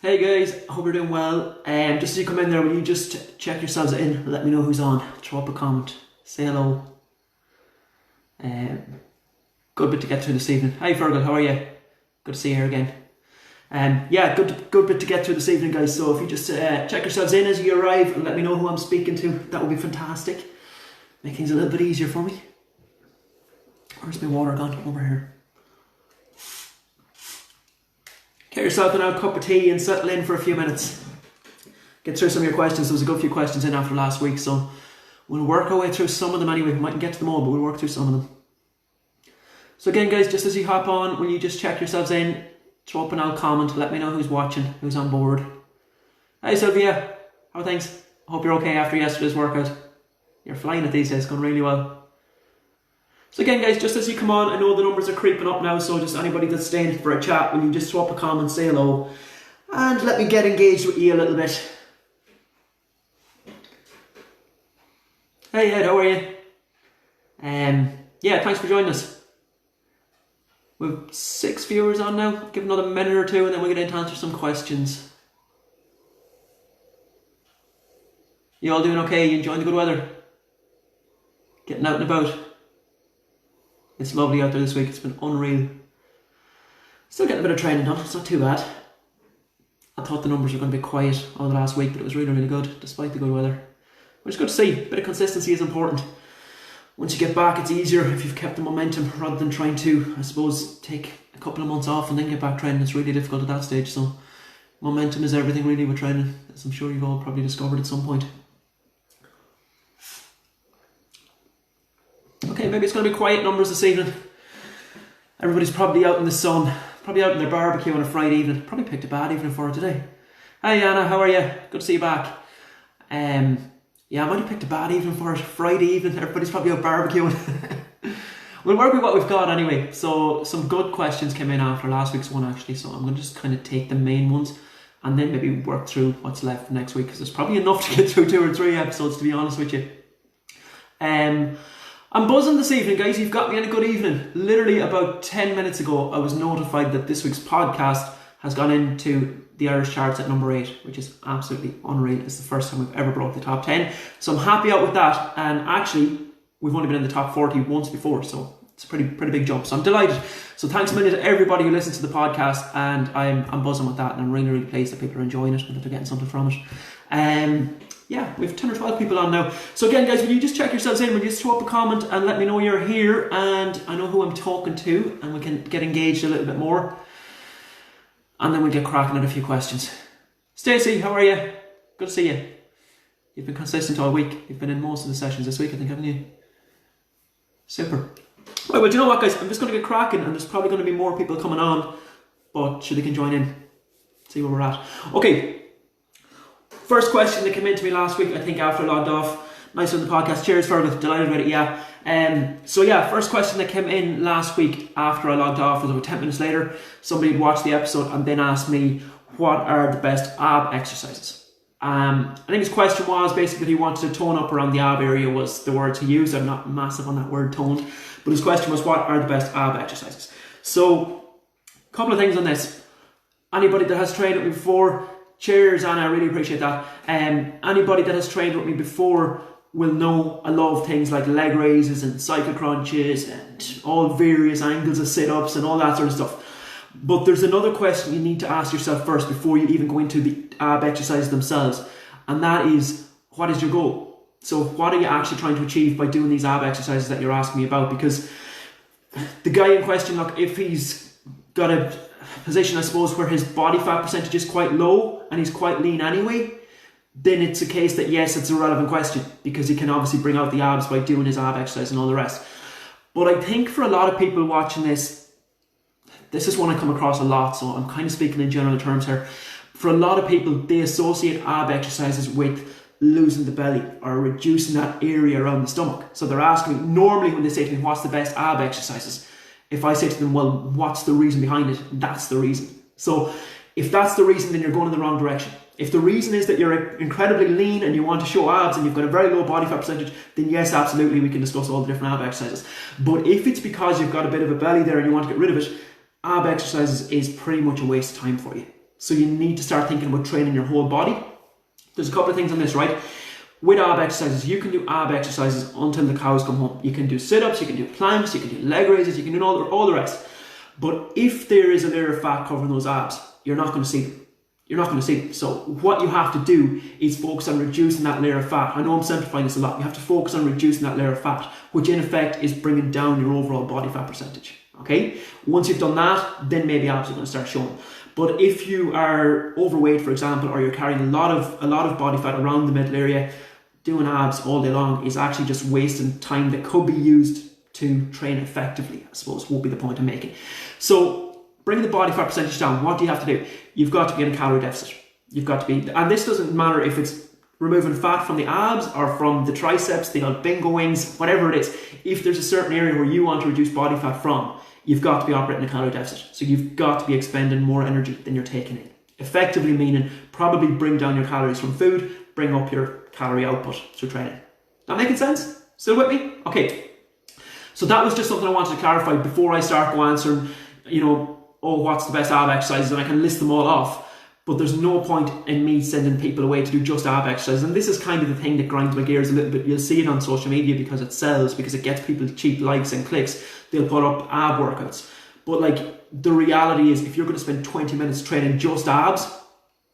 Hey guys, I hope you're doing well. Just as you come in there, will you just check yourselves in, let me know who's on, throw up a comment, say hello. Good bit to get through this evening. Hi Fergal, how are you? Good to see you here again. Good bit to get through this evening, guys. So if you just check yourselves in as you arrive and let me know who I'm speaking to, that would be fantastic. Make things a little bit easier for me. Where's my water gone? Over here. Get yourself a cup of tea and settle in for a few minutes. Get through some of your questions. There was a good few questions in after last week, so we'll work our way through some of them anyway. We mightn't get to them all, but we'll work through some of them. So again, guys, just as you hop on, will you just check yourselves in, throw up an old comment, let me know who's watching, who's on board. Hi Sylvia, how are things? I hope you're okay after yesterday's workout. You're flying it these days, going really well. So again, guys, just as you come on, I know the numbers are creeping up now, so just anybody that's staying for a chat, will you just throw up a comment, say hello, and let me get engaged with you a little bit. Hey Ed, how are you? Thanks for joining us. We've 6 viewers on now. Give another minute or two and then we'll get in to answer some questions. You all doing okay? You enjoying the good weather? Getting out and about? It's lovely out there this week. It's been unreal. Still getting a bit of training done. It's not too bad. I thought the numbers were going to be quiet all the last week, but it was really, really good despite the good weather. But it's good to see. A bit of consistency is important. Once you get back, it's easier if you've kept the momentum rather than trying to, I suppose, take a couple of months off and then get back training. It's really difficult at that stage. So momentum is everything really with training, as I'm sure you've all probably discovered at some point. Okay, maybe it's going to be quiet numbers this evening. Everybody's probably out in the sun, probably out in their barbecue on a Friday evening. Probably picked a bad evening for it today. Hi Anna, how are you? Good to see you back. I might have picked a bad evening for it. Friday evening, everybody's probably out barbecuing. We'll work with what we've got anyway. So some good questions came in after last week's one actually, so I'm going to just kind of take the main ones and then maybe work through what's left for next week, because there's probably enough to get through 2 or 3 episodes, to be honest with you. I'm buzzing this evening, guys. You've got me in a good evening. Literally about 10 minutes ago, I was notified that this week's podcast has gone into the Irish charts at number 8, which is absolutely unreal. It's the first time we've ever broke the top 10. So I'm happy out with that. And actually, we've only been in the top 40 once before, so it's a pretty big jump. So I'm delighted. So thanks a million to everybody who listens to the podcast, and I'm buzzing with that, and I'm really, really pleased that people are enjoying it and that they're getting something from it. We have 10 or 12 people on now. So again, guys, will you just check yourselves in? Will you just throw up a comment and let me know you're here and I know who I'm talking to, and we can get engaged a little bit more. And then we'll get cracking at a few questions. Stacey, how are you? Good to see you. You've been consistent all week. You've been in most of the sessions this week, I think, haven't you? Super. Right, well, do you know what, guys? I'm just going to get cracking, and there's probably going to be more people coming on, but sure, they can join in. See where we're at. Okay. First question that came in to me last week, I think after I logged off. Nice on the podcast. Cheers, Fergus. Delighted with it, yeah. First question that came in last week after I logged off was about 10 minutes later. Somebody had watched the episode and then asked me, what are the best ab exercises? I think his question was basically he wanted to tone up around the ab area was the word to use. I'm not massive on that word toned. But his question was, what are the best ab exercises? So, a couple of things on this. Anybody that has trained with me before, cheers Anna, I really appreciate that. Anybody that has trained with me before will know I love things like leg raises and cycle crunches and all various angles of sit-ups and all that sort of stuff. But there's another question you need to ask yourself first before you even go into the ab exercises themselves, and that is, what is your goal? So what are you actually trying to achieve by doing these ab exercises that you're asking me about? Because the guy in question, look, if he's got a position, I suppose, where his body fat percentage is quite low and he's quite lean anyway, then it's a case that yes, it's a relevant question, because he can obviously bring out the abs by doing his ab exercise and all the rest. But I think for a lot of people watching this is one I come across a lot, so I'm kind of speaking in general terms here. For a lot of people, they associate ab exercises with losing the belly or reducing that area around the stomach. So they're asking me, normally when they say to me, what's the best ab exercises? If I say to them, well, what's the reason behind it? That's the reason. So if that's the reason, then you're going in the wrong direction. If the reason is that you're incredibly lean and you want to show abs and you've got a very low body fat percentage, then yes, absolutely, we can discuss all the different ab exercises. But if it's because you've got a bit of a belly there and you want to get rid of it, ab exercises is pretty much a waste of time for you. So you need to start thinking about training your whole body. There's a couple of things on this, right? With ab exercises, you can do ab exercises until the cows come home. You can do sit-ups, you can do planks, you can do leg raises, you can do all the rest. But if there is a layer of fat covering those abs, you're not going to see them. You're not going to see them. So what you have to do is focus on reducing that layer of fat. I know I'm simplifying this a lot. You have to focus on reducing that layer of fat, which in effect is bringing down your overall body fat percentage. Okay? Once you've done that, then maybe abs are going to start showing. But if you are overweight, for example, or you're carrying a lot of body fat around the middle area, doing abs all day long is actually just wasting time that could be used to train effectively, I suppose, would be the point I'm making. So bringing the body fat percentage down, what do you have to do? You've got to be in a calorie deficit. You've got to be, and this doesn't matter if it's removing fat from the abs or from the triceps, the old bingo wings, whatever it is. If there's a certain area where you want to reduce body fat from, you've got to be operating a calorie deficit. So you've got to be expending more energy than you're taking in. Effectively meaning probably bring down your calories from food, bring up your calorie output through training. That making sense? Still with me? Okay. So that was just something I wanted to clarify before I start go answering, what's the best ab exercises, and I can list them all off. But there's no point in me sending people away to do just ab exercises. And this is kind of the thing that grinds my gears a little bit. You'll see it on social media because it sells, because it gets people cheap likes and clicks. They'll put up ab workouts. But the reality is, if you're going to spend 20 minutes training just abs,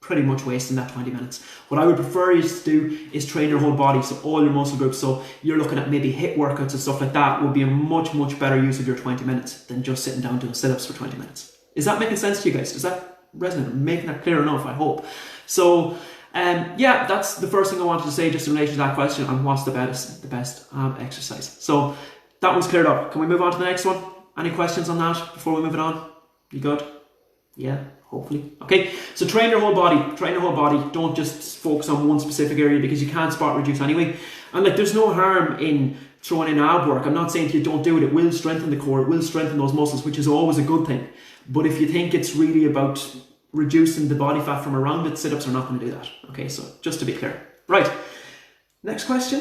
pretty much wasting that 20 minutes. What I would prefer you to do is train your whole body, so all your muscle groups. So you're looking at maybe HIIT workouts and stuff like that would be a much, much better use of your 20 minutes than just sitting down doing sit-ups for 20 minutes. Is that making sense to you guys? Does that resonate? I'm making that clear enough, I hope. So that's the first thing I wanted to say just in relation to that question on what's the best ab exercise. So that one's cleared up. Can we move on to the next one? Any questions on that before we move it on? You good? Yeah, hopefully. Okay, so train your whole body. Train your whole body. Don't just focus on one specific area because you can't spot reduce anyway. And there's no harm in throwing in ab work. I'm not saying to you don't do it. It will strengthen the core. It will strengthen those muscles, which is always a good thing. But if you think it's really about reducing the body fat from around it, sit-ups are not going to do that. Okay, so just to be clear. Right, next question.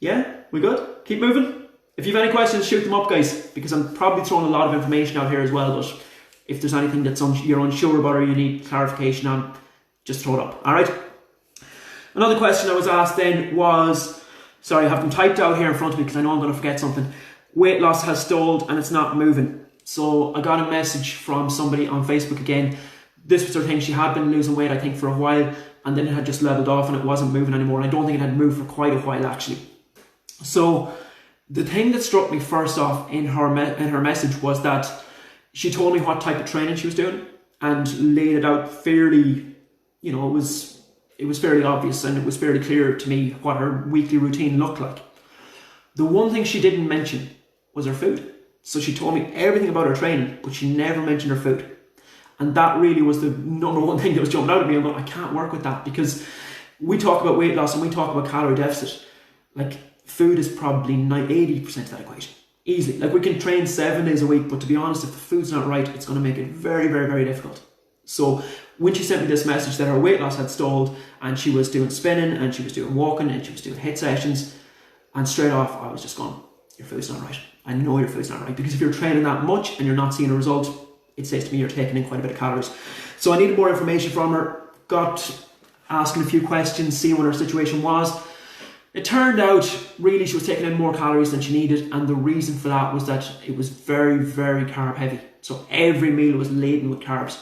Yeah, we good? Keep moving. If you have any questions, shoot them up, guys, because I'm probably throwing a lot of information out here as well, but if there's anything that's you're unsure about or you need clarification on, just throw it up, all right? Another question I was asked then was, sorry, I have them typed out here in front of me because I know I'm going to forget something. Weight loss has stalled and it's not moving. So I got a message from somebody on Facebook again. This was her thing. She had been losing weight, I think, for a while, and then it had just leveled off and it wasn't moving anymore. And I don't think it had moved for quite a while, actually. So the thing that struck me first off in her message was that she told me what type of training she was doing and laid it out fairly, it was fairly obvious and it was fairly clear to me what her weekly routine looked like. The one thing she didn't mention was her food. So she told me everything about her training, but she never mentioned her food. And that really was the number one thing that was jumping out at me. I'm going, I can't work with that, because we talk about weight loss and we talk about calorie deficit. Food is probably 80% of that equation. Easily. We can train 7 days a week, but to be honest, if the food's not right, it's going to make it very, very, very difficult. So when she sent me this message that her weight loss had stalled and she was doing spinning and she was doing walking and she was doing HIIT sessions, and straight off I was just going, your food's not right. I know your food's not right, because if you're training that much and you're not seeing a result, it says to me you're taking in quite a bit of calories. So I needed more information from her, got asking a few questions, seeing what her situation was. It turned out really she was taking in more calories than she needed, and the reason for that was that it was very, very carb heavy. So every meal was laden with carbs.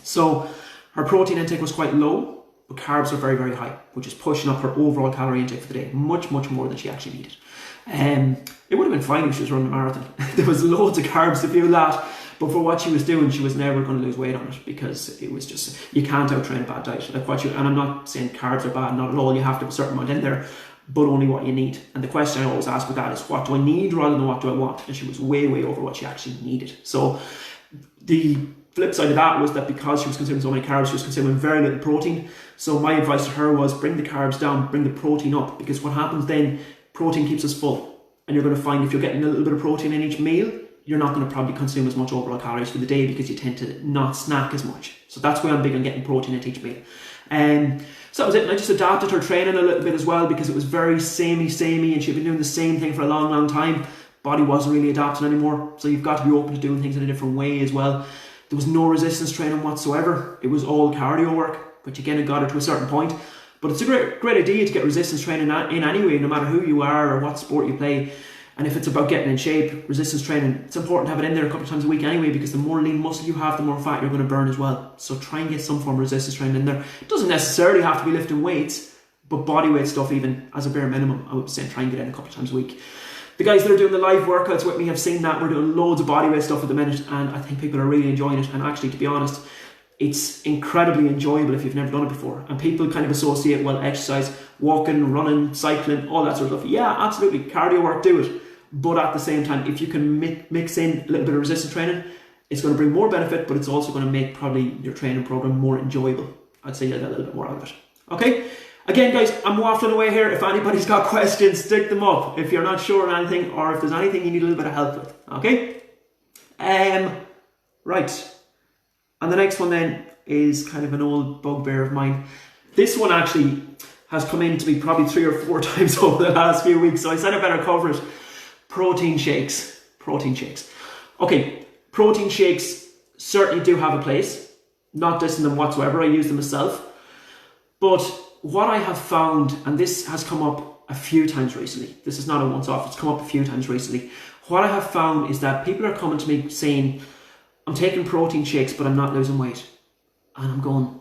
So her protein intake was quite low, but carbs are very, very high, which is pushing up her overall calorie intake for the day, much, much more than she actually needed. It would have been fine if she was running a marathon. There was loads of carbs to fuel that, but for what she was doing, she was never going to lose weight on it, because it was just, you can't out-train a bad diet. And I'm not saying carbs are bad, not at all. You have to have a certain amount in there, but only what you need. And the question I always ask with that is, what do I need rather than what do I want? And she was way, way over what she actually needed. So the flip side of that was that because she was consuming so many carbs, she was consuming very little protein. So my advice to her was, bring the carbs down, bring the protein up, because what happens then, protein keeps us full. And you're going to find if you're getting a little bit of protein in each meal, you're not going to probably consume as much overall calories for the day, because you tend to not snack as much. So that's why I'm big on getting protein into each meal. So that was it. And I just adapted her training a little bit as well, because it was very samey, and she'd been doing the same thing for a long, long time. Body wasn't really adapting anymore. So you've got to be open to doing things in a different way as well. There was no resistance training whatsoever. It was all cardio work, which again, it got her to a certain point. But it's a great idea to get resistance training in anyway, no matter who you are or what sport you play. And if it's about getting in shape, resistance training, it's important to have it in there a couple of times a week anyway, because the more lean muscle you have, the more fat you're going to burn as well. So try and get some form of resistance training in there. It doesn't necessarily have to be lifting weights, but body weight stuff, even as a bare minimum, I would say try and get in a couple of times a week. The guys that are doing the live workouts with me have seen that. We're doing loads of bodyweight stuff at the minute, and I think people are really enjoying it. And actually, to be honest, it's incredibly enjoyable if you've never done it before. And people kind of associate, well, exercise, walking, running, cycling, all that sort of stuff. Yeah, absolutely, cardio work, do it. But at the same time, if you can mix in a little bit of resistance training, it's going to bring more benefit, but it's also going to make probably your training program more enjoyable. I'd say you'll get a little bit more out of it. Okay? Again, guys, I'm waffling away here. If anybody's got questions, stick them up. If you're not sure on anything, or if there's anything you need a little bit of help with. Okay? Right. And the next one then is kind of an old bugbear of mine. This one actually has come in to me probably 3 or 4 times over the last few weeks, so I said I better cover it. Protein shakes. Protein shakes. Okay, protein shakes certainly do have a place. Not dissing them whatsoever. I use them myself. But what I have found, and this has come up a few times recently, this is not a once-off, it's come up a few times recently. What I have found is that people are coming to me saying, I'm taking protein shakes, but I'm not losing weight. And I'm going,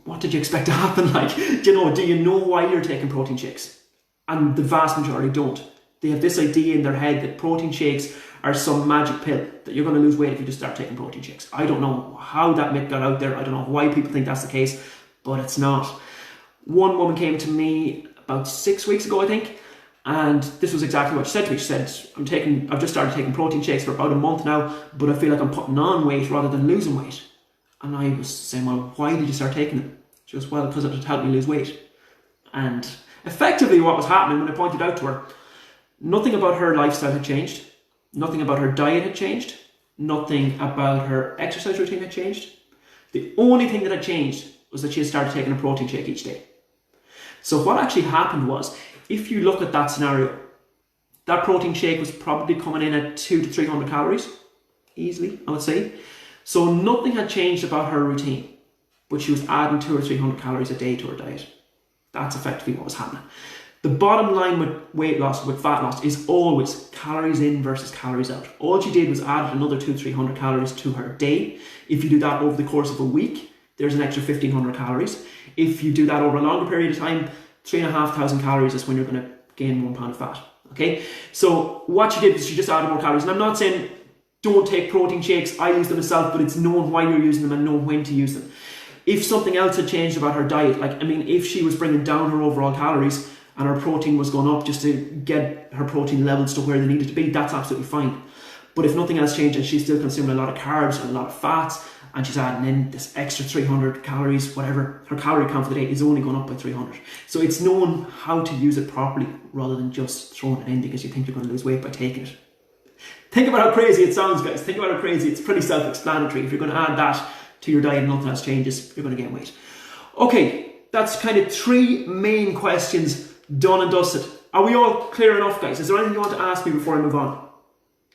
what did you expect to happen? Like, do you know why you're taking protein shakes? And the vast majority don't. They have this idea in their head that protein shakes are some magic pill, that you're going to lose weight if you just start taking protein shakes. I don't know how that myth got out there. I don't know why people think that's the case, but it's not. One woman came to me about 6 weeks ago, I think, and this was exactly what she said to me. She said, I've just started taking protein shakes for about a month now, but I feel like I'm putting on weight rather than losing weight. And I was saying, well, why did you start taking them? She goes, well, because it would help me lose weight. And effectively what was happening when I pointed out to her, nothing about her lifestyle had changed. Nothing about her diet had changed. Nothing about her exercise routine had changed. The only thing that had changed was that she had started taking a protein shake each day. So what actually happened was, if you look at that scenario, that protein shake was probably coming in at 200 to 300 calories, easily, I would say. So nothing had changed about her routine, but she was adding 200 or 300 calories a day to her diet. That's effectively what was happening. The bottom line with weight loss, with fat loss, is always calories in versus calories out. All she did was add another 200 to 300 calories to her day. If you do that over the course of a week, there's an extra 1,500 calories. If you do that over a longer period of time, 3,500 calories is when you're going to gain 1 pound of fat. Okay, so what she did was she just added more calories. And I'm not saying don't take protein shakes. I use them myself, but it's knowing why you're using them and knowing when to use them. If something else had changed about her diet, if she was bringing down her overall calories and her protein was going up just to get her protein levels to where they needed to be, that's absolutely fine. But if nothing else changed and she's still consuming a lot of carbs and a lot of fats, and she's adding in this extra 300 calories, whatever, her calorie count for the day is only going up by 300. So it's knowing how to use it properly rather than just throwing it in because you think you're going to lose weight by taking it. Think about how crazy it sounds, guys. Think about how crazy. It's pretty self-explanatory. If you're going to add that to your diet and nothing else changes, you're going to gain weight. Okay, that's kind of 3 main questions done and dusted. Are we all clear enough, guys? Is there anything you want to ask me before I move on?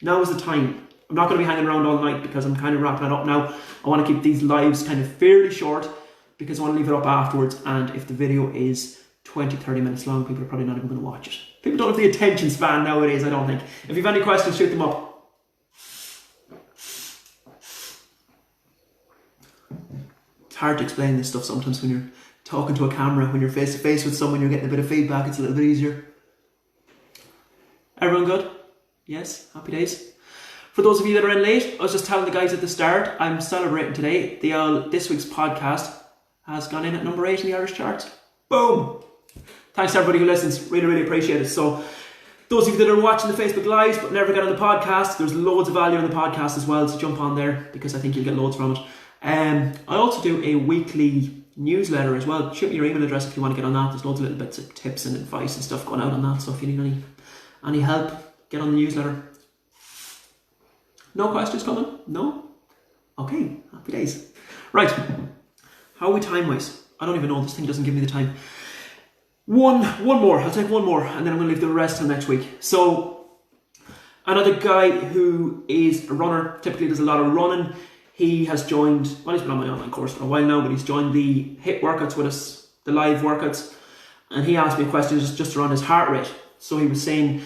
Now is the time. I'm not going to be hanging around all night because I'm kind of wrapping it up now. I want to keep these lives kind of fairly short because I want to leave it up afterwards, and if the video is 20-30 minutes long, people are probably not even going to watch it. People don't have the attention span nowadays, I don't think. If you have any questions, shoot them up. It's hard to explain this stuff sometimes when you're talking to a camera. When you're face to face with someone, you're getting a bit of feedback, it's a little bit easier. Everyone good? Yes? Happy days? For those of you that are in late, I was just telling the guys at the start, I'm celebrating today. This week's podcast has gone in at number 8 in the Irish charts. Boom! Thanks to everybody who listens. Really, really appreciate it. So, those of you that are watching the Facebook Lives but never get on the podcast, there's loads of value in the podcast as well, so jump on there because I think you'll get loads from it. I also do a weekly newsletter as well. Shoot me your email address if you want to get on that. There's loads of little bits of tips and advice and stuff going out on that. So if you need any help, get on the newsletter. No questions coming? No? Okay, happy days. Right, how are we time-wise? I don't even know, this thing doesn't give me the time. One more, I'll take one more, and then I'm going to leave the rest till next week. So, another guy who is a runner, typically does a lot of running. he has joined, well, he's been on my online course for a while now, but he's joined the HIIT workouts with us, the live workouts. And he asked me a question just around his heart rate. So he was saying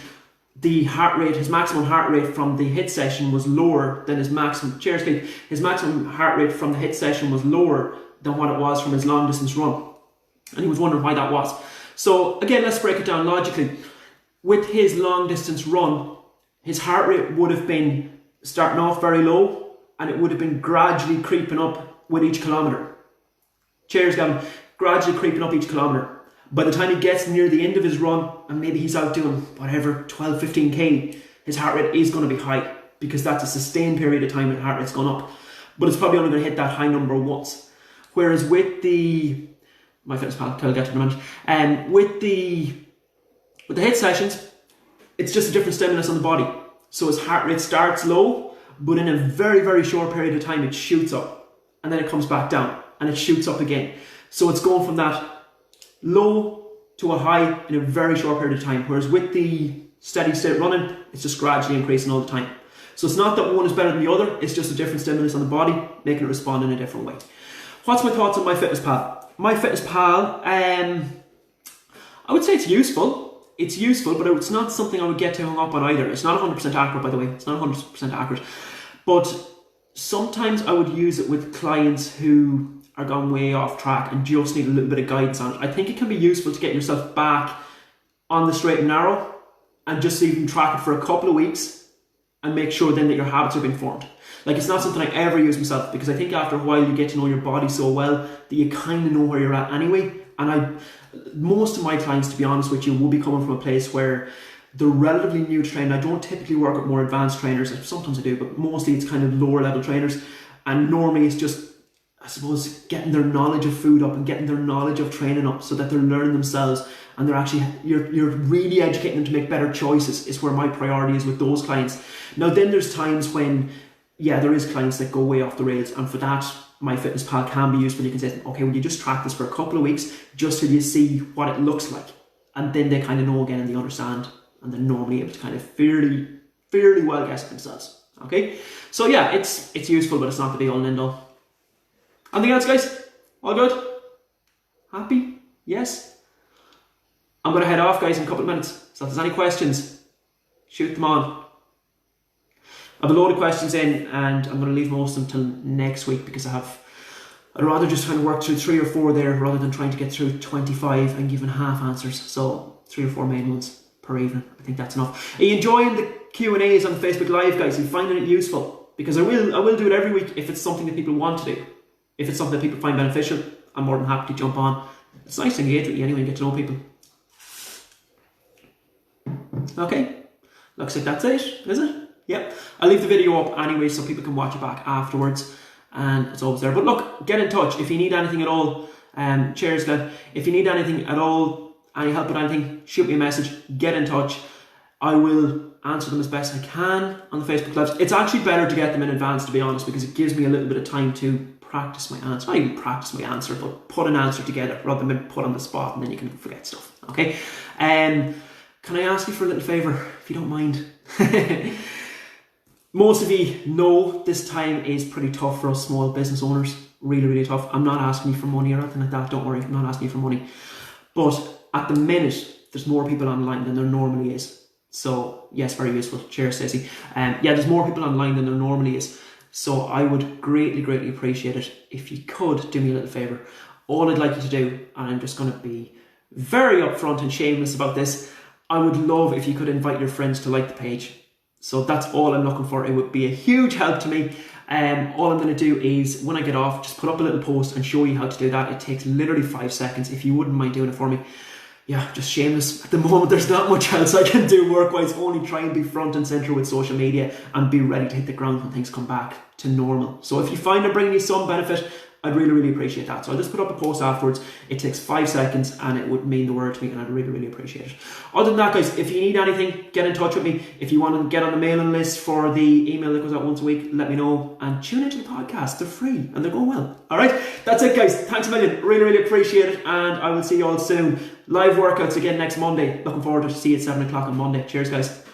the heart rate, his maximum heart rate from the HIIT session was lower than his maximum, cheers Keith, his maximum heart rate from the HIIT session was lower than what it was from his long distance run. And he was wondering why that was. So again, let's break it down logically. With his long distance run, his heart rate would have been starting off very low, and it would have been gradually creeping up with each kilometre. Cheers, Gavin. Gradually creeping up each kilometre. By the time he gets near the end of his run, and maybe he's out doing whatever, 12, 15k, his heart rate is going to be high, because that's a sustained period of time when heart rate's gone up. But it's probably only going to hit that high number once. Whereas with the MyFitnessPal, I'll get to in a minute, with the HIIT sessions, it's just a different stimulus on the body. So his heart rate starts low, but in a very, very short period of time, it shoots up, and then it comes back down, and it shoots up again. So it's going from that low to a high in a very short period of time. Whereas with the steady state running, it's just gradually increasing all the time. So it's not that one is better than the other, it's just a different stimulus on the body, making it respond in a different way. What's my thoughts on MyFitnessPal? MyFitnessPal, I would say it's useful. It's useful, but it's not something I would get too hung up on either. It's not 100% accurate, by the way. It's not 100% accurate. But sometimes I would use it with clients who are gone way off track and just need a little bit of guidance on it. I think it can be useful to get yourself back on the straight and narrow, and just so you can track it for a couple of weeks and make sure then that your habits have been formed. Like, it's not something I ever use myself, because I think after a while you get to know your body so well that you kind of know where you're at anyway. And most of my clients, to be honest with you, will be coming from a place where they're relatively new to training. I don't typically work with more advanced trainers. Sometimes I do, but mostly it's kind of lower level trainers. And normally it's just, I suppose, getting their knowledge of food up and getting their knowledge of training up so that they're learning themselves, and they're actually, you're really educating them to make better choices is where my priority is with those clients. Now then there's times when, yeah, there is clients that go way off the rails, and for that, MyFitnessPal can be useful. You can say, okay, will you just track this for a couple of weeks just till you see what it looks like, and then they kind of know again and they understand, and they're normally able to kind of fairly well guess it themselves. Okay, so yeah, it's useful, but it's not the be all and end all. Anything else, guys? All good? Happy? Yes? I'm going to head off, guys, in a couple of minutes. So if there's any questions, shoot them on. I have a load of questions in, and I'm going to leave most of them till next week, because I'd rather just kind of work through 3 or 4 there rather than trying to get through 25 and giving half answers. So 3 or 4 main ones per evening. I think that's enough. Are you enjoying the Q&As on Facebook Live, guys? Are you finding it useful? Because I will do it every week if it's something that people want to do. If it's something that people find beneficial, I'm more than happy to jump on. It's nice to engage with you anyway and get to know people. Okay, looks like that's it, is it? Yep. I'll leave the video up anyway so people can watch it back afterwards, and it's always there. But look, get in touch if you need anything at all. Cheers, Glenn. If you need anything at all, any help with anything, shoot me a message, get in touch. I will answer them as best I can on the Facebook Lives. It's actually better to get them in advance, to be honest, because it gives me a little bit of time to practice my answer. Not even practice my answer, but put an answer together rather than being put on the spot and then you can forget stuff. Okay? Can I ask you for a little favour, if you don't mind? Most of you know this time is pretty tough for us small business owners. Really, really tough. I'm not asking you for money or anything like that. Don't worry, I'm not asking you for money. But at the minute, there's more people online than there normally is. So yes, very useful. Cheers, Stacey. Yeah, there's more people online than there normally is. So I would greatly, greatly appreciate it if you could do me a little favour. All I'd like you to do, and I'm just going to be very upfront and shameless about this, I would love if you could invite your friends to like the page. So that's all I'm looking for. It would be a huge help to me. All I'm going to do is, when I get off, just put up a little post and show you how to do that. It takes literally 5 seconds. If you wouldn't mind doing it for me. Yeah, just shameless. At the moment, there's not much else I can do work-wise. Only try and be front and centre with social media and be ready to hit the ground when things come back to normal. So if you find I'm bringing you some benefit, I'd really, really appreciate that. So I'll just put up a post afterwards. It takes 5 seconds and it would mean the world to me, and I'd really, really appreciate it. Other than that, guys, if you need anything, get in touch with me. If you want to get on the mailing list for the email that goes out once a week, let me know, and tune into the podcast. They're free and they're going well. All right, that's it, guys. Thanks a million. Really, really appreciate it, and I will see you all soon. Live workouts again next Monday. Looking forward to see you at 7 o'clock on Monday. Cheers, guys.